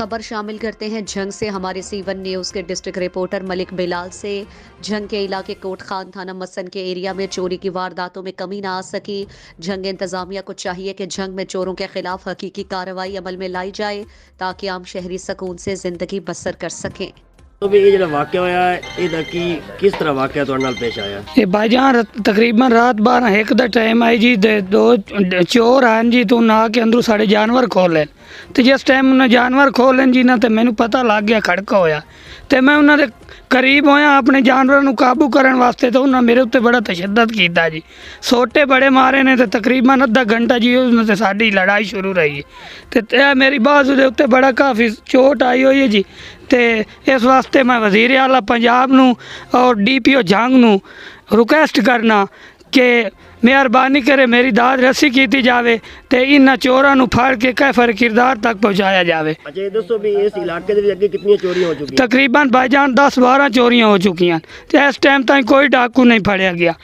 खबर शामिल करते हैं झंग से। हमारे C1 न्यूज़ के डिस्ट्रिक्ट रिपोर्टर मलिक बिलाल से। झंग के इलाके कोट खान थाना मसन के एरिया में चोरी की वारदातों में कमी ना आ सकी। झंग इंतजामिया को चाहिए कि झंग में चोरों के खिलाफ हकीकी कार्रवाई अमल में लाई जाए ताकि आम शहरी सुकून से जिंदगी बसर कर सकें। तो भी ये जो वाक़या होया है की किस तरह वाक़या तुहाडे नाल पेश आया? ये भाईजान तकरीबन रात 12-1 का टाइम आई जी। दो चोर आन जी तो ना के अंदरों साढ़े जानवर खोले। तो जिस टाइम उन्हें जानवर खोलन जी ना तो मैनू पता लग गया खड़का होया। तो मैं उन्होंने करीब होया अपने जानवरों को काबू करने वास्ते। तो उन्होंने मेरे उत्ते बड़ा तशद्दद किया जी। सोटे बड़े मारे ने। तो तकरीबन अद्धा घंटा जी उन्होंने साड़ी लड़ाई शुरू रही। तो मेरी बाजू के उत्ते बड़ा काफ़ी चोट आई हुई है जी। तो इस वास्ते मैं वज़ीर आला पंजाब नू और DPO झंग नू रिक्वेस्ट करना कि मेहरबानी करे मेरी दाद रसी की जाए तो इन चोरों नू फड़ के कैफर किरदार तक पहुँचाया जाए। अच्छा ये दसो भी इस इलाके दे विच अगे कितनी चोरियां हो चुकी? तकरीबन भाईजान 10-12 चोरियां हो चुकी हैं। तो इस टाइम तक कोई डाकू नहीं फड़िया गया।